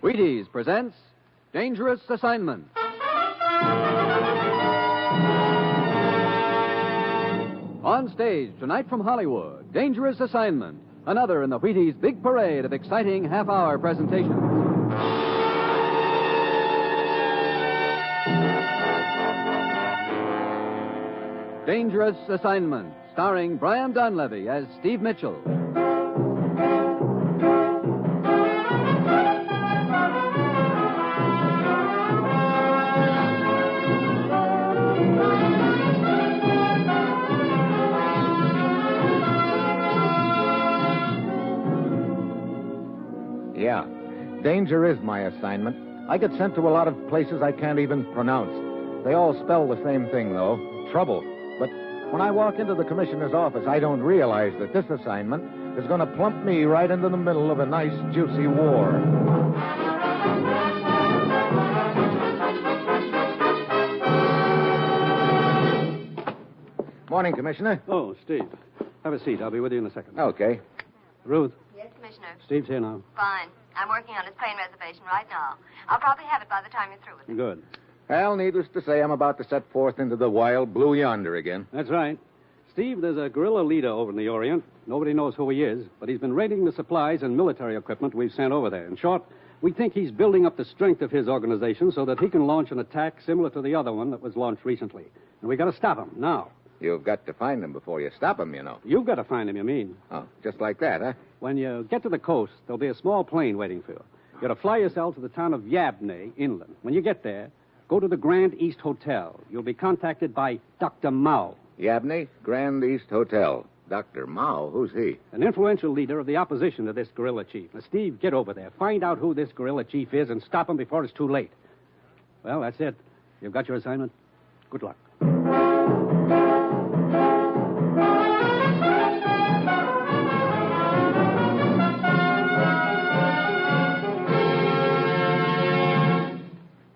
Wheaties presents Dangerous Assignment. On stage tonight from Hollywood, Dangerous Assignment, another in the Wheaties' big parade of exciting half-hour presentations. Dangerous Assignment, starring Brian Donlevy as Steve Mitchell. Yeah, danger is my assignment. I get sent to a lot of places I can't even pronounce. They all spell the same thing, though, trouble. But when I walk into the commissioner's office, I don't realize that this assignment is going to plump me right into the middle of a nice, juicy war. Morning, Commissioner. Oh, Steve. Have a seat. I'll be with you in a second. Okay. Ruth, Yes, Commissioner. Steve's here now. Fine. I'm working on his plane reservation right now. I'll probably have it by the time you're through with it. Good. Well, needless to say, I'm about to set forth into the wild blue yonder again. That's right. Steve, there's a guerrilla leader over in the Orient. Nobody knows who he is, but he's been raiding the supplies and military equipment we've sent over there. In short, we think he's building up the strength of his organization so that he can launch an attack similar to the other one that was launched recently. And we got to stop him now. You've got to find him before you stop him, you know. You've got to find him, you mean? Oh, just like that, huh? When you get to the coast, there'll be a small plane waiting for you. You're to fly yourself to the town of Yabney, inland. When you get there, go to the Grand East Hotel. You'll be contacted by Dr. Mao. Yabney, Grand East Hotel. Dr. Mao, who's he? An influential leader of the opposition to this guerrilla chief. Now, Steve, get over there. Find out who this guerrilla chief is and stop him before it's too late. Well, that's it. You've got your assignment. Good luck.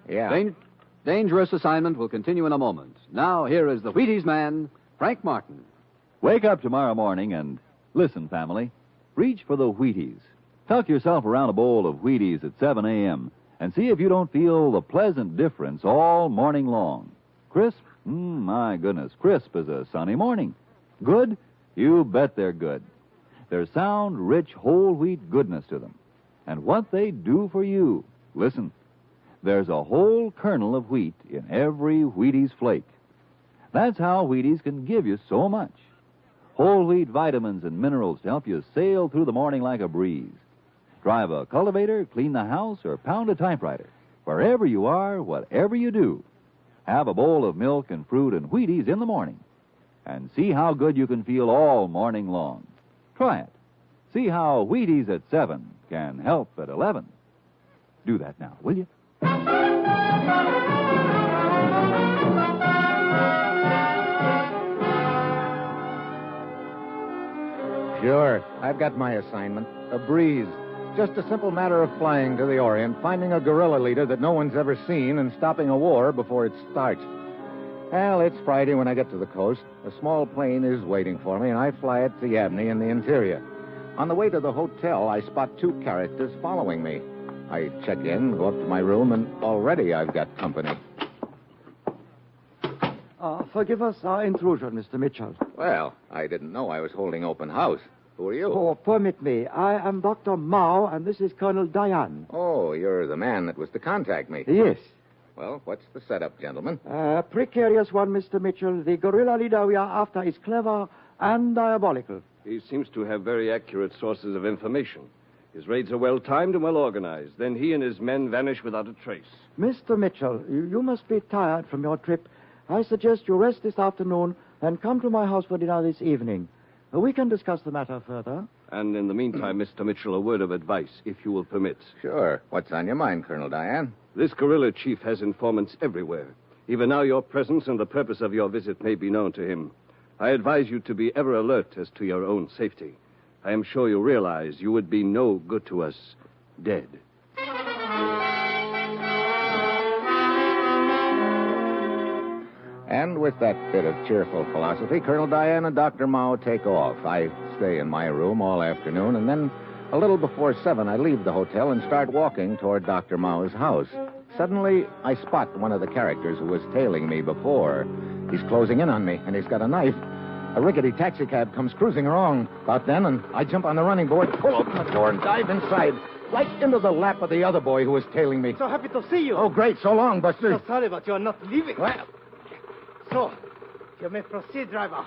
Yeah. Dangerous Assignment will continue in a moment. Now, here is the Wheaties man, Frank Martin. Wake up tomorrow morning and listen, family. Reach for the Wheaties. Tuck yourself around a bowl of Wheaties at 7 a.m. and see if you don't feel the pleasant difference all morning long. Crisp? My goodness, crisp as a sunny morning. Good? You bet they're good. There's sound, rich, whole wheat goodness to them. And what they do for you. Listen. There's a whole kernel of wheat in every Wheaties flake. That's how Wheaties can give you so much. Whole wheat vitamins and minerals to help you sail through the morning like a breeze. Drive a cultivator, clean the house, or pound a typewriter. Wherever you are, whatever you do, have a bowl of milk and fruit and Wheaties in the morning. And see how good you can feel all morning long. Try it. See how Wheaties at 7 can help at 11. Do that now, will you? Sure. I've got my assignment. A breeze. Just a simple matter of flying to the Orient, finding a guerrilla leader that no one's ever seen, and stopping a war before it starts. Well, it's Friday when I get to the coast. A small plane is waiting for me, and I fly it to Yabney in the interior. On the way to the hotel, I spot two characters following me. I check in, go up to my room, and already I've got company. Forgive us our intrusion, Mr. Mitchell. Well, I didn't know I was holding open house. Who are you? Oh, permit me. I am Dr. Mao, and this is Colonel Diane. Oh, you're the man that was to contact me. Yes. Well, what's the setup, gentlemen? Precarious one, Mr. Mitchell. The guerrilla leader we are after is clever and diabolical. He seems to have very accurate sources of information. His raids are well-timed and well-organized. Then he and his men vanish without a trace. Mr. Mitchell, you must be tired from your trip. I suggest you rest this afternoon and come to my house for dinner this evening. We can discuss the matter further. And in the meantime, Mr. Mitchell, a word of advice, if you will permit. Sure. What's on your mind, Colonel Diane? This guerrilla chief has informants everywhere. Even now, your presence and the purpose of your visit may be known to him. I advise you to be ever alert as to your own safety. I am sure you realize you would be no good to us dead. And with that bit of cheerful philosophy, Colonel Diane and Dr. Mao take off. I stay in my room all afternoon, and then A little before 7, I leave the hotel and start walking toward Dr. Mao's house. Suddenly, I spot one of the characters who was tailing me before. He's closing in on me, and he's got a knife. A rickety taxicab comes cruising along about then, and I jump on the running board, pull open the door, and dive inside, right into the lap of the other boy who was tailing me. So happy to see you. Oh, great. So long, Buster. So sorry, but you're not leaving. Well, So, you may proceed, driver.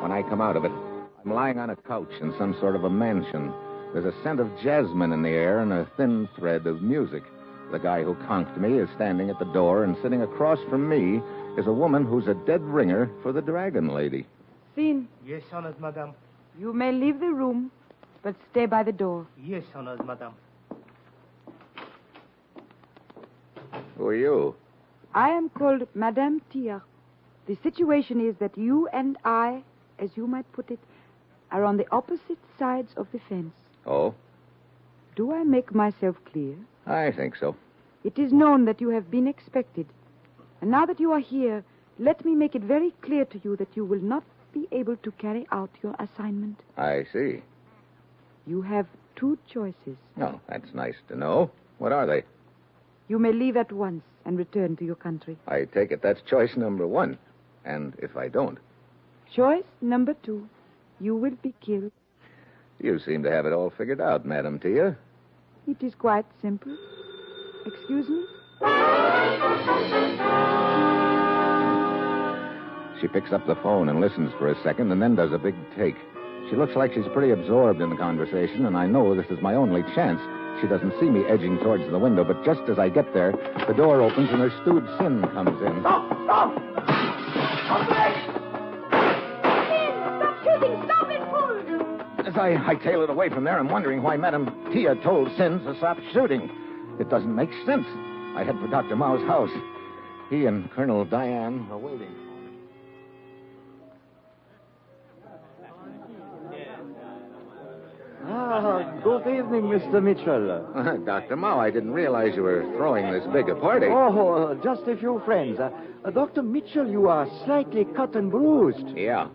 when I come out of it, I'm lying on a couch in some sort of a mansion. There's a scent of jasmine in the air and a thin thread of music. The guy who conked me is standing at the door, and sitting across from me is a woman who's a dead ringer for the Dragon Lady. Sin, Yes, honored madam. you may leave the room, but stay by the door. Yes, honored madam. Who are you? I am called Madame Tia. The situation is that you and I, as you might put it, are on the opposite sides of the fence. Oh, Do I make myself clear? I think so. It is known that you have been expected. And now that you are here, let me make it very clear to you that you will not be able to carry out your assignment. I see. You have two choices. Oh, that's nice to know. What are they? You may leave at once and return to your country. I take it that's choice number 1. And if I don't? Choice number 2, you will be killed. You seem to have it all figured out, Madam Tia. It is quite simple. Excuse me? She picks up the phone and listens for a second and then does a big take. She looks like she's pretty absorbed in the conversation, and I know this is my only chance. She doesn't see me edging towards the window, but just as I get there, the door opens and her stewed Sin comes in. Stop! Stop! Stop it! Stop shooting! Stop it, fool! As I tail it away from there, I'm wondering why Madam Tia told Sin to stop shooting. It doesn't make sense. I head for Dr. Mao's house. He and Colonel Diane are waiting. Good evening, Mr. Mitchell. Dr. Mao, I didn't realize you were throwing this big a party. Oh, just a few friends. Dr. Mitchell, you are slightly cut and bruised. Yeah.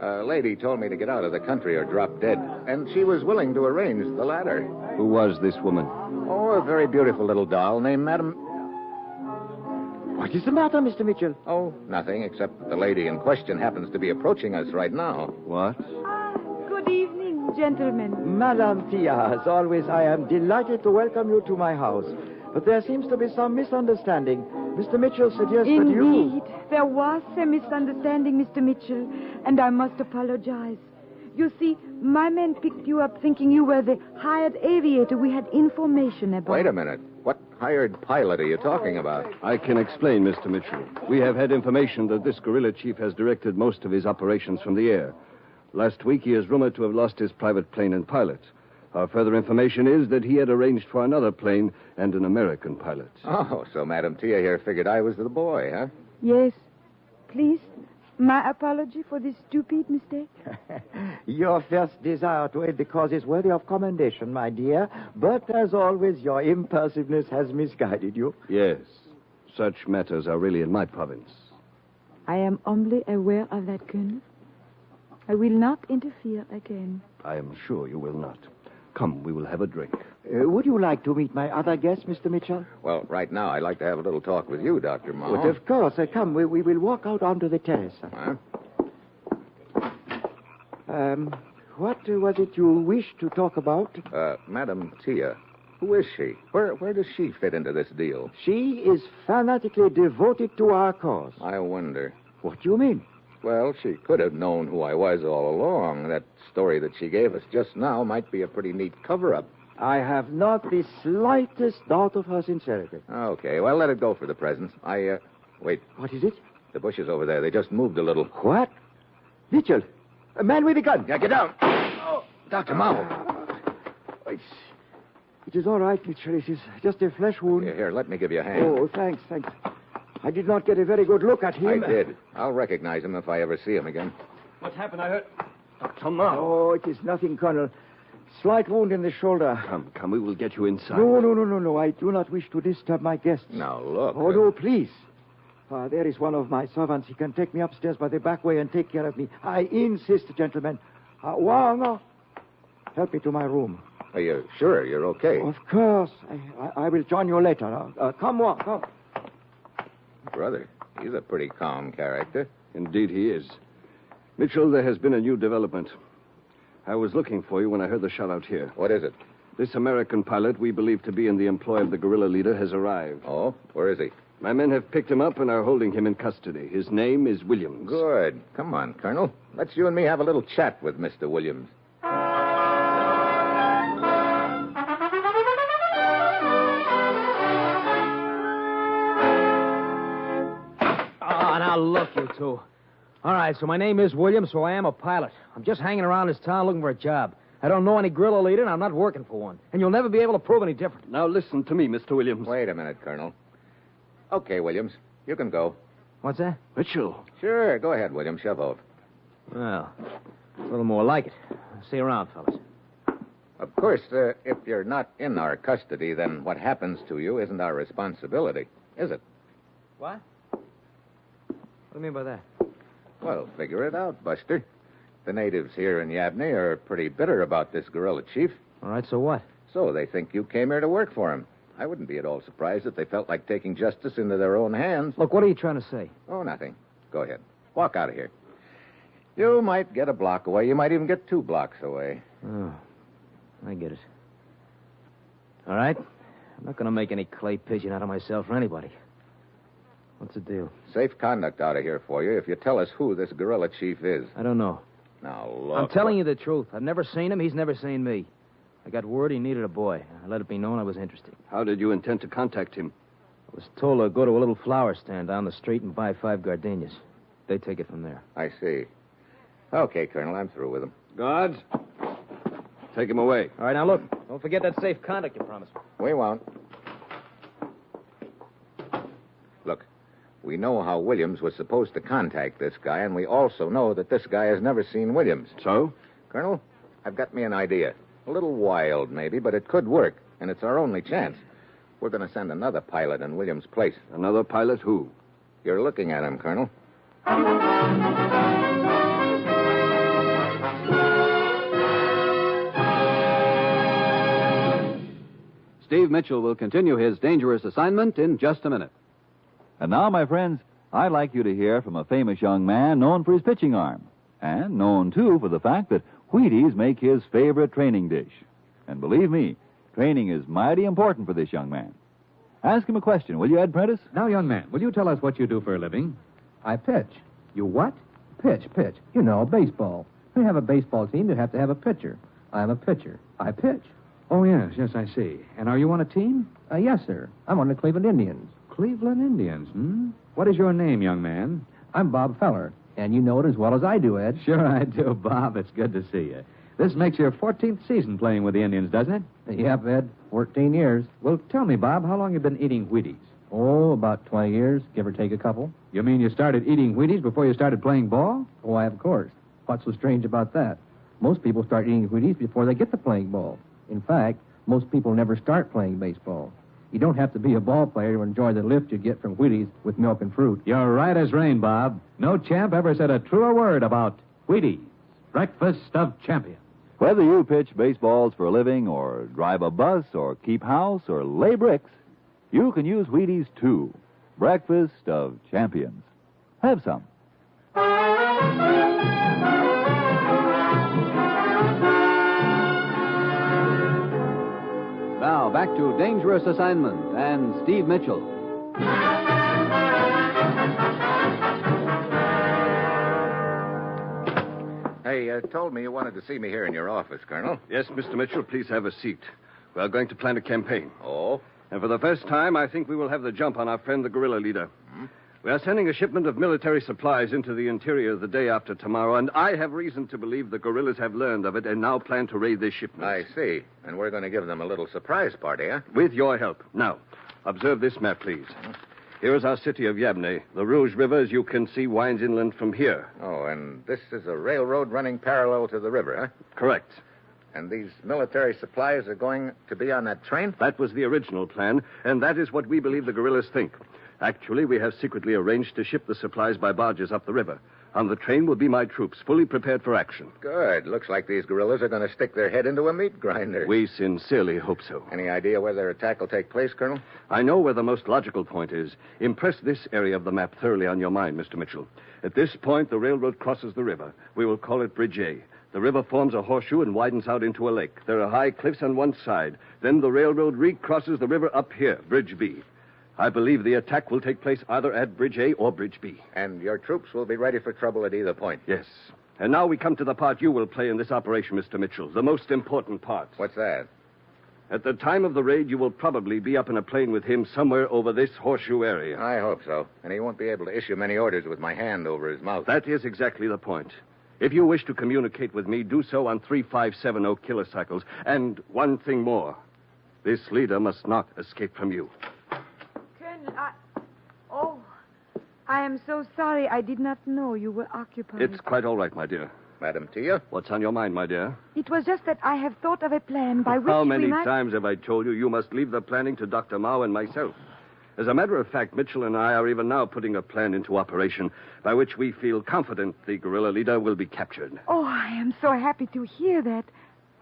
A lady told me to get out of the country or drop dead, and she was willing to arrange the latter. Who was this woman? Oh, a very beautiful little doll named Madam... What is the matter, Mr. Mitchell? Oh, nothing, except that the lady in question happens to be approaching us right now. What? Good evening, gentlemen. Madame Tia, as always, I am delighted to welcome you to my house. But there seems to be some misunderstanding. Mr. Mitchell suggests that you... Indeed, there was a misunderstanding, Mr. Mitchell, and I must apologize. You see, my men picked you up thinking you were the hired aviator we had information about. Wait a minute. What hired pilot are you talking about? I can explain, Mr. Mitchell. We have had information that this guerrilla chief has directed most of his operations from the air. Last week, he is rumored to have lost his private plane and pilot. Our further information is that he had arranged for another plane and an American pilot. Oh, so Madam Tia here figured I was the boy, huh? Yes. Please, my apology for this stupid mistake. Your first desire to aid the cause is worthy of commendation, my dear. But, as always, your impulsiveness has misguided you. Yes. Such matters are really in my province. I am humbly aware of that, Colonel. I will not interfere again. I am sure you will not. Come, we will have a drink. Would you like to meet my other guests, Mr. Mitchell? Well, right now, I'd like to have a little talk with you, Dr. Mao. But of course. Come, we will walk out onto the terrace. Huh? What was it you wished to talk about? Madam Tia. Who is she? Where does she fit into this deal? She is fanatically devoted to our cause. I wonder. What do you mean? Well, she could have known who I was all along. That story that she gave us just now might be a pretty neat cover-up. I have not the slightest doubt of her sincerity. Okay, well, let it go for the present. Wait. What is it? The bushes over there, they just moved a little. What? Mitchell, a man with a gun. Yeah, get down. Oh, Dr. Mao. It is all right, Mitchell. It is just a flesh wound. Here, let me give you a hand. Oh, thanks. I did not get a very good look at him. I did. I'll recognize him if I ever see him again. What happened? I heard... Dr. Mao. Oh, it is nothing, Colonel. Slight wound in the shoulder. Come, we will get you inside. No. I do not wish to disturb my guests. Now, look. Oh, no, please. There is one of my servants. He can take me upstairs by the back way and take care of me. I insist, gentlemen. Wang, help me to my room. Are you sure you're okay? Of course. I will join you later. Come, Wang, come. Brother, he's a pretty calm character. Indeed, he is. Mitchell, there has been a new development. I was looking for you when I heard the shot out here. What is it? This American pilot we believe to be in the employ of the guerrilla leader has arrived. Oh? Where is he? My men have picked him up and are holding him in custody. His name is Williams. Good. Come on, Colonel. Let's you and me have a little chat with Mr. Williams. Now look, you two. All right, so my name is Williams, so I am a pilot. I'm just hanging around this town looking for a job. I don't know any guerrilla leader, and I'm not working for one. And you'll never be able to prove any different. Now listen to me, Mr. Williams. Wait a minute, Colonel. Okay, Williams, you can go. What's that? Mitchell. Sure, go ahead, Williams. Shove off. Well, a little more like it. See you around, fellas. Of course, if you're not in our custody, then what happens to you isn't our responsibility, is it? What? What do you mean by that? Well, figure it out, Buster. The natives here in Yabney are pretty bitter about this guerrilla chief. All right, so what? So they think you came here to work for him. I wouldn't be at all surprised if they felt like taking justice into their own hands. Look, what are you trying to say? Oh, nothing. Go ahead. Walk out of here. You might get a block away. You might even get 2 blocks away. Oh, I get it. All right. I'm not going to make any clay pigeon out of myself for anybody. What's the deal? Safe conduct out of here for you if you tell us who this guerrilla chief is. I don't know. Now, look. I'm telling you the truth. I've never seen him. He's never seen me. I got word he needed a boy. I let it be known I was interested. How did you intend to contact him? I was told to go to a little flower stand down the street and buy 5 gardenias. They take it from there. I see. Okay, Colonel, I'm through with him. Guards, take him away. All right, now look. Don't forget that safe conduct you promised me. We won't. Look, we know how Williams was supposed to contact this guy, and we also know that this guy has never seen Williams. So? Colonel, I've got me an idea. A little wild, maybe, but it could work, and it's our only chance. We're going to send another pilot in Williams' place. Another pilot? Who? You're looking at him, Colonel. Steve Mitchell will continue his dangerous assignment in just a minute. And now, my friends, I'd like you to hear from a famous young man known for his pitching arm, and known, too, for the fact that Wheaties make his favorite training dish. And believe me, training is mighty important for this young man. Ask him a question, will you, Ed Prentice? Now, young man, will you tell us what you do for a living? I pitch. You what? Pitch. You know, baseball. We have a baseball team, you have to have a pitcher. I'm a pitcher. I pitch. Oh, yes, I see. And are you on a team? Yes, sir. I'm on the Cleveland Indians. Cleveland Indians, What is your name, young man? I'm Bob Feller. And you know it as well as I do, Ed. Sure I do, Bob. It's good to see you. This makes your 14th season playing with the Indians, doesn't it? Yep, Ed. 14 years. Well, tell me, Bob, how long you been eating Wheaties? Oh, about 20 years, give or take a couple. You mean you started eating Wheaties before you started playing ball? Why, of course. What's so strange about that? Most people start eating Wheaties before they get to playing ball. In fact, most people never start playing baseball. You don't have to be a ball player to enjoy the lift you get from Wheaties with milk and fruit. You're right as rain, Bob. No champ ever said a truer word about Wheaties, breakfast of champions. Whether you pitch baseballs for a living, or drive a bus, or keep house, or lay bricks, you can use Wheaties, too. Breakfast of champions. Have some. Now, back to Dangerous Assignment and Steve Mitchell. Hey, you told me you wanted to see me here in your office, Colonel. Yes, Mr. Mitchell, please have a seat. We are going to plan a campaign. Oh? And for the first time, I think we will have the jump on our friend, the guerrilla leader. We are sending a shipment of military supplies into the interior the day after tomorrow, and I have reason to believe the guerrillas have learned of it and now plan to raid this shipment. I see. And we're going to give them a little surprise party, huh? With your help. Now, observe this map, please. Here is our city of Yabney. The Rouge River, as you can see, winds inland from here. Oh, and this is a railroad running parallel to the river, huh? Correct. And these military supplies are going to be on that train? That was the original plan, and that is what we believe the guerrillas think. Actually, we have secretly arranged to ship the supplies by barges up the river. On the train will be my troops, fully prepared for action. Good. Looks like these guerrillas are going to stick their head into a meat grinder. We sincerely hope so. Any idea where their attack will take place, Colonel? I know where the most logical point is. Impress this area of the map thoroughly on your mind, Mr. Mitchell. At this point, the railroad crosses the river. We will call it Bridge A. The river forms a horseshoe and widens out into a lake. There are high cliffs on one side. Then the railroad recrosses the river up here, Bridge B. I believe the attack will take place either at Bridge A or Bridge B. And your troops will be ready for trouble at either point? Yes. And now we come to the part you will play in this operation, Mr. Mitchell, the most important part. What's that? At the time of the raid, you will probably be up in a plane with him somewhere over this horseshoe area. I hope so. And he won't be able to issue many orders with my hand over his mouth. That is exactly the point. If you wish to communicate with me, do so on 3570 kilocycles. And one thing more. This leader must not escape from you. Colonel, I am so sorry. I did not know you were occupied. It's quite all right, my dear. Madam Tia? What's on your mind, my dear? It was just that I have thought of a plan by which How many we might... times have I told you must leave the planning to Dr. Mao and myself? As a matter of fact, Mitchell and I are even now putting a plan into operation by which we feel confident the guerrilla leader will be captured. Oh, I am so happy to hear that.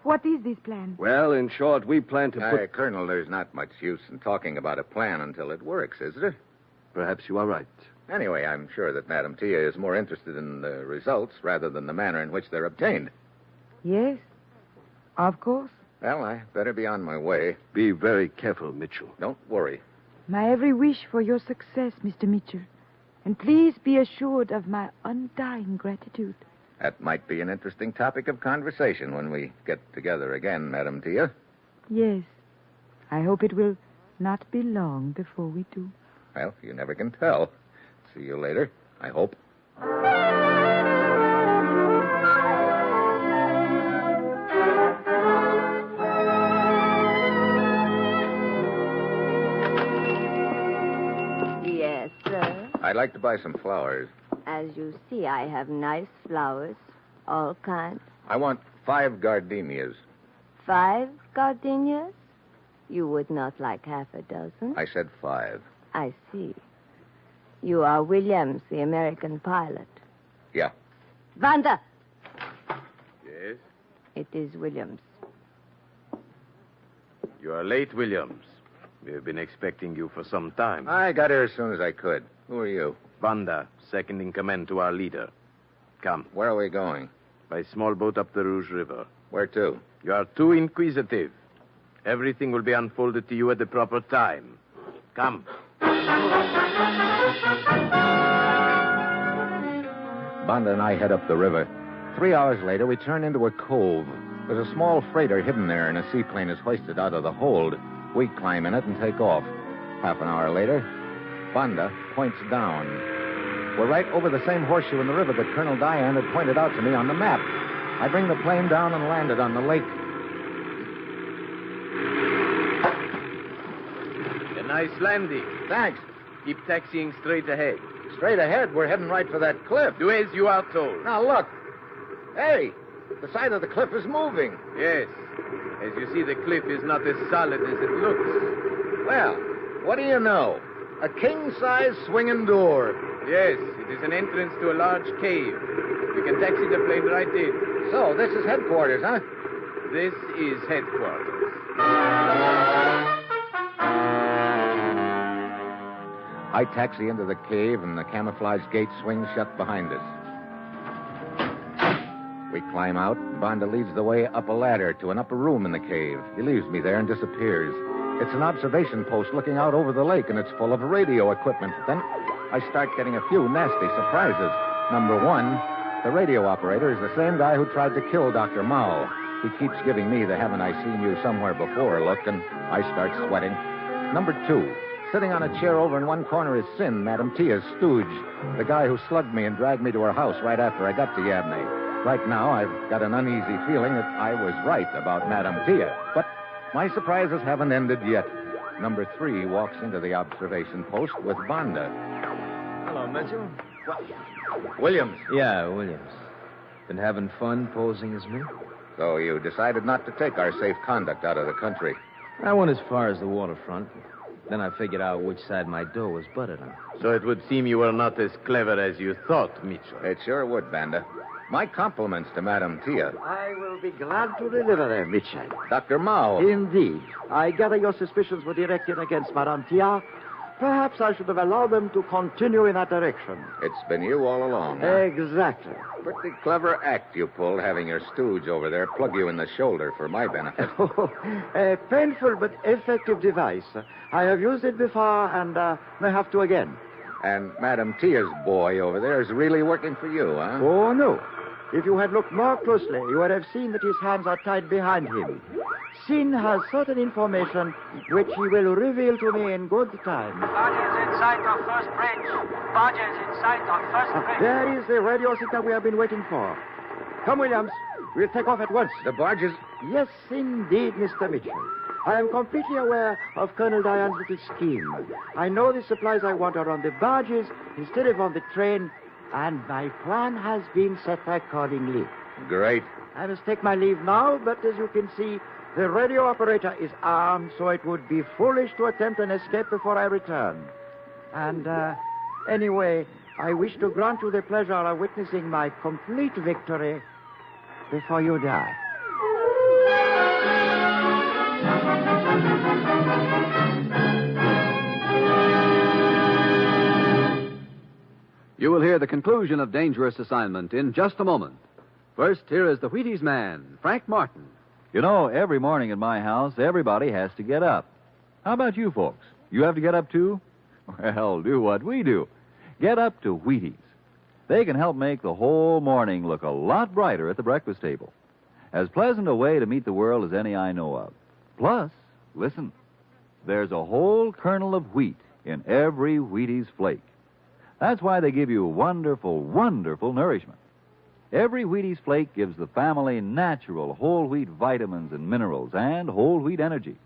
What is this plan? Well, in short, we plan to put... Colonel, there's not much use in talking about a plan until it works, is there? Perhaps you are right. Anyway, I'm sure that Madam Tia is more interested in the results rather than the manner in which they're obtained. Yes, of course. Well, I better be on my way. Be very careful, Mitchell. Don't worry. My every wish for your success, Mr. Mitchell. And please be assured of my undying gratitude. That might be an interesting topic of conversation when we get together again, Madam Tia. Yes. I hope it will not be long before we do. Well, you never can tell. See you later, I hope. Yes, sir. I'd like to buy some flowers. As you see, I have nice flowers, all kinds. I want 5 gardenias. 5 gardenias? You would not like half a dozen? I said 5. I see. You are Williams, the American pilot. Yeah. Vanda! Yes? It is Williams. You are late, Williams. We have been expecting you for some time. I got here as soon as I could. Who are you? Vanda, second in command to our leader. Come. Where are we going? By small boat up the Rouge River. Where to? You are too inquisitive. Everything will be unfolded to you at the proper time. Come. Banda and I head up the river. 3 hours later, we turn into a cove. There's a small freighter hidden there, and a seaplane is hoisted out of the hold. We climb in it and take off. Half an hour later, Banda points down. We're right over the same horseshoe in the river that Colonel Diane had pointed out to me on the map. I bring the plane down and land it on the lake. A nice landing. Thanks. Keep taxiing straight ahead. Straight ahead, we're heading right for that cliff. Do as you are told. Now, look. Hey, the side of the cliff is moving. Yes. As you see, the cliff is not as solid as it looks. Well, what do you know? A king-size swinging door. Yes, it is an entrance to a large cave. We can taxi the plane right in. So, this is headquarters, huh? This is headquarters. I taxi into the cave, and the camouflage gate swings shut behind us. We climb out. Banda leads the way up a ladder to an upper room in the cave. He leaves me there and disappears. It's an observation post looking out over the lake, and it's full of radio equipment. Then I start getting a few nasty surprises. Number 1, the radio operator is the same guy who tried to kill Dr. Mao. He keeps giving me the haven't I seen you somewhere before look, and I start sweating. Number 2, sitting on a chair over in one corner is Sin, Madam Tia's stooge, the guy who slugged me and dragged me to her house right after I got to Yabney. Right now, I've got an uneasy feeling that I was right about Madam Tia. But my surprises haven't ended yet. Number 3 walks into the observation post with Banda. Hello, Mitchell. Williams. Yeah, Williams. Been having fun posing as me? So you decided not to take our safe conduct out of the country. I went as far as the waterfront. Then I figured out which side my door was buttered on. So it would seem you were not as clever as you thought, Mitchell. It sure would, Banda. My compliments to Madame Tia. I will be glad to deliver them, Mitchell. Dr. Mao. Indeed. I gather your suspicions were directed against Madame Tia. Perhaps I should have allowed them to continue in that direction. It's been you all along. Huh? Exactly. Pretty clever act you pulled, having your stooge over there plug you in the shoulder for my benefit. A painful but effective device. I have used it before and may have to again. And Madame Tia's boy over there is really working for you, huh? Oh, no. If you had looked more closely, you would have seen that his hands are tied behind him. Sin has certain information which he will reveal to me in good time. Barges in sight of first bridge. Barges in sight of first bridge. There is the radio signal we have been waiting for. Come, Williams. We'll take off at once. The barges? Yes, indeed, Mr. Mitchell. I am completely aware of Colonel Diane's little scheme. I know the supplies I want are on the barges instead of on the train, and my plan has been set accordingly. Great. I must take my leave now, but as you can see, the radio operator is armed, so it would be foolish to attempt an escape before I return. And, anyway, I wish to grant you the pleasure of witnessing my complete victory before you die. You will hear the conclusion of Dangerous Assignment in just a moment. First, here is the Wheaties man, Frank Martin. You know, every morning in my house, everybody has to get up. How about you folks? You have to get up too? Well, do what we do. Get up to Wheaties. They can help make the whole morning look a lot brighter at the breakfast table. As pleasant a way to meet the world as any I know of. Plus, listen, there's a whole kernel of wheat in every Wheaties flake. That's why they give you wonderful, wonderful nourishment. Every Wheaties flake gives the family natural whole wheat vitamins and minerals and whole wheat energy.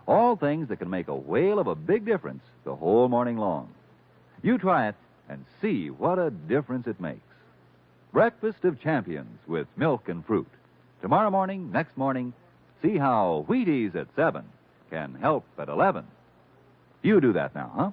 All things that can make a whale of a big difference the whole morning long. You try it and see what a difference it makes. Breakfast of Champions with milk and fruit. Tomorrow morning, next morning, see how Wheaties at 7 can help at 11. You do that now, huh?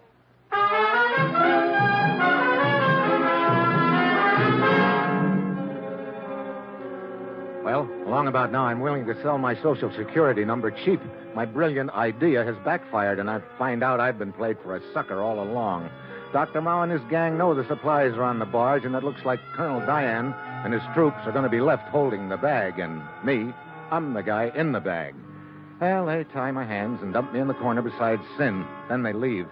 Well, along about now, I'm willing to sell my Social Security number cheap. My brilliant idea has backfired, and I find out I've been played for a sucker all along. Dr. Mao and his gang know the supplies are on the barge, and it looks like Colonel Diane and his troops are going to be left holding the bag, and me, I'm the guy in the bag. Well, they tie my hands and dump me in the corner beside Sin. Then they leave.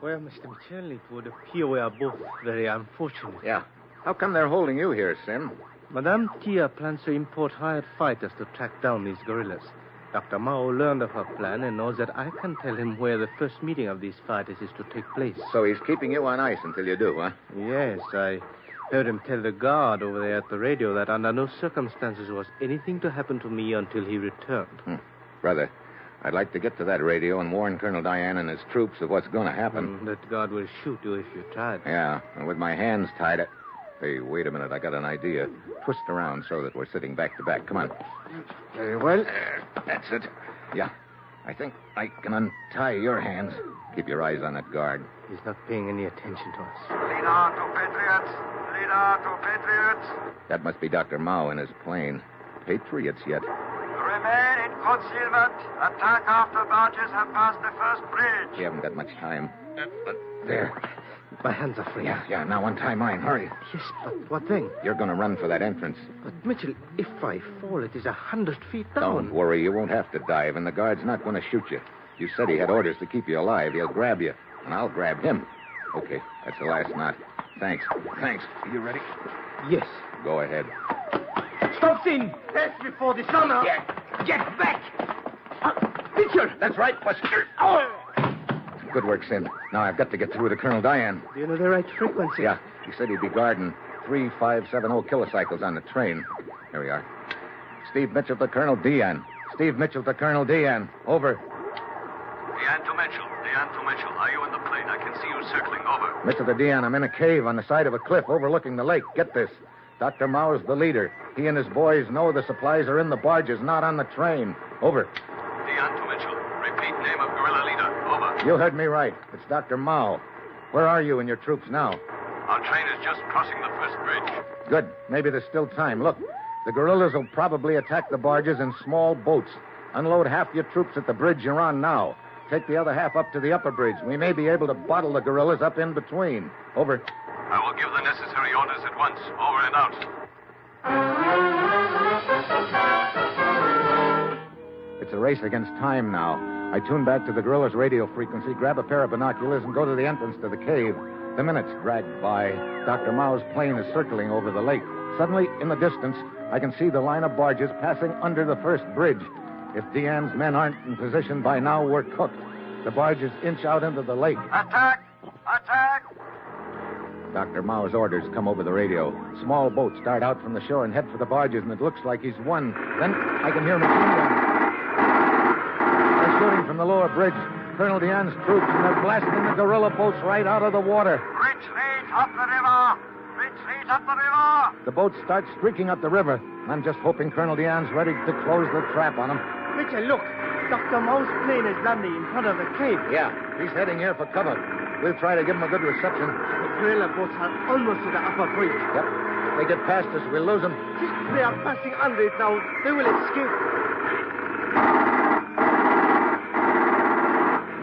Well, Mr. Mitchell, it would appear we are both very unfortunate. Yeah. How come they're holding you here, Sin? Madame Tia plans to import hired fighters to track down these guerrillas. Dr. Mao learned of her plan and knows that I can tell him where the first meeting of these fighters is to take place. So he's keeping you on ice until you do, huh? Yes, I heard him tell the guard over there at the radio that under no circumstances was anything to happen to me until he returned. Brother, I'd like to get to that radio and warn Colonel Diane and his troops of what's going to happen. That guard will shoot you if you tried. Yeah, and with my hands tied... Hey, wait a minute. I got an idea. Twist around so that we're sitting back to back. Come on. Very well. That's it. Yeah. I think I can untie your hands. Keep your eyes on that guard. He's not paying any attention to us. Leader to Patriots. Leader to Patriots. That must be Dr. Mao in his plane. Patriots yet. Remain in concealment. Attack after barges have passed the first bridge. We haven't got much time. There. My hands are free. Yeah. Now untie mine. Hurry. Yes, but what thing? You're going to run for that entrance. But, Mitchell, if I fall, it is 100 feet down. Don't worry. You won't have to dive, and the guard's not going to shoot you. You said he had orders to keep you alive. He'll grab you, and I'll grab him. Okay, that's the last knot. Thanks. Are you ready? Yes. Go ahead. Stop, Sin! Death before dishonor! Get back! Mitchell! That's right, Buster. Oh! Good work, Sin. Now I've got to get through to Colonel Diane. Do you know the right frequency? Yeah. He said he'd be guarding 3570 kilocycles on the train. Here we are. Steve Mitchell to Colonel Diane. Steve Mitchell to Colonel Diane. Over. Diane to Mitchell. Are you in the plane? I can see you circling. Over. Mitchell to Diane, I'm in a cave on the side of a cliff overlooking the lake. Get this. Dr. Mao's the leader. He and his boys know the supplies are in the barges, not on the train. Over. Diane to Mitchell. Repeat name of guerrilla leader. Over. You heard me right. It's Dr. Mao. Where are you and your troops now? Our train is just crossing the first bridge. Good. Maybe there's still time. Look, the guerrillas will probably attack the barges in small boats. Unload half your troops at the bridge you're on now. Take the other half up to the upper bridge. We may be able to bottle the guerrillas up in between. Over. I will give the necessary orders at once. Over and out. It's a race against time now. I tune back to the guerrillas' radio frequency, grab a pair of binoculars, and go to the entrance to the cave. The minutes drag by. Dr. Mao's plane is circling over the lake. Suddenly, in the distance, I can see the line of barges passing under the first bridge. If Diane's men aren't in position by now, we're cooked. The barges inch out into the lake. Attack! Attack! Dr. Mao's orders come over the radio. Small boats start out from the shore and head for the barges, and it looks like he's won. Then I can hear machine guns. They're shooting from the lower bridge. Colonel Diane's troops, and they're blasting the guerrilla boats right out of the water. Retreat up the river! Retreat up the river! The boats start streaking up the river. I'm just hoping Colonel Diane's ready to close the trap on them. Mitchell, look. Dr. Mao's plane is landing in front of the cave. Yeah, he's heading here for cover. We'll try to give him a good reception. The guerrilla boats are almost to the upper bridge. Yep. If they get past us, we'll lose them. They are passing under it now. They will escape.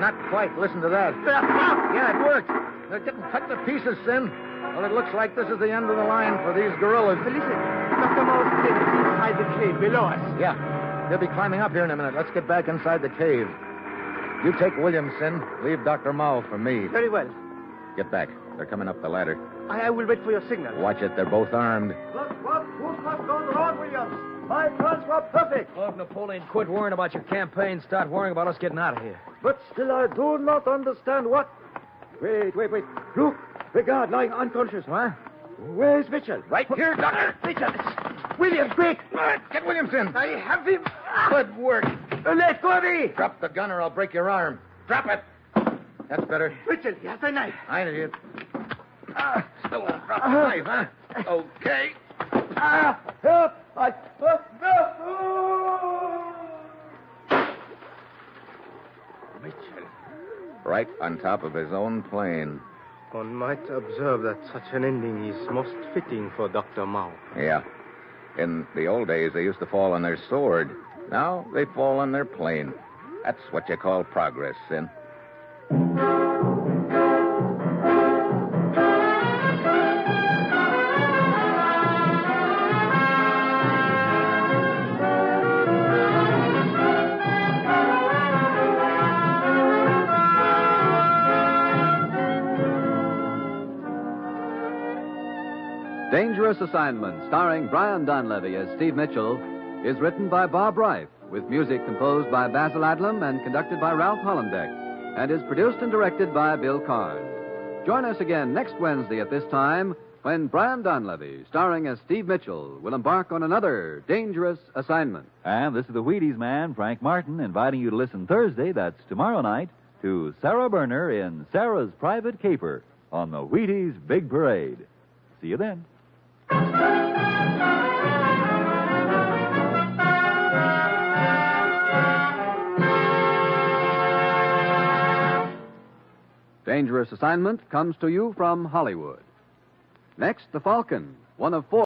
Not quite. Listen to that. They are trapped. Yeah, it worked. They're getting cut to pieces, Sin. Well, it looks like this is the end of the line for these guerrillas. But listen, Dr. Mao's plane is inside the cave below us. Yeah. They'll be climbing up here in a minute. Let's get back inside the cave. You take Williamson. Leave Dr. Mao for me. Very well. Get back. They're coming up the ladder. I will wait for your signal. Watch it. They're both armed. What? Who's not gone wrong, Williams? My plans were perfect. Oh, if Napoleon quit worrying about your campaign, start worrying about us getting out of here. But still, I do not understand what... Wait. Look, the guard lying unconscious. What? Where is Mitchell? Right here, Doctor. Mitchell! Williams, quick! Get Williamson. I have him. Good work. Let go of me! Drop the gun or I'll break your arm. Drop it. That's better. Mitchell, he has a knife. I need it. Still won't drop the knife, huh? Okay. Help! Mitchell. Right on top of his own plane. One might observe that such an ending is most fitting for Dr. Mao. Yeah. In the old days, they used to fall on their sword. Now they fall on their plane. That's what you call progress, Sin. Dangerous Assignment, starring Brian Donlevy as Steve Mitchell, is written by Bob Reif, with music composed by Basil Adlam and conducted by Ralph Hollenbeck, and is produced and directed by Bill Karn. Join us again next Wednesday at this time when Brian Donlevy, starring as Steve Mitchell, will embark on another Dangerous Assignment. And this is the Wheaties man, Frank Martin, inviting you to listen Thursday, that's tomorrow night, to Sarah Berner in Sarah's Private Caper on the Wheaties Big Parade. See you then. Dangerous Assignment comes to you from Hollywood. Next, The Falcon, one of 4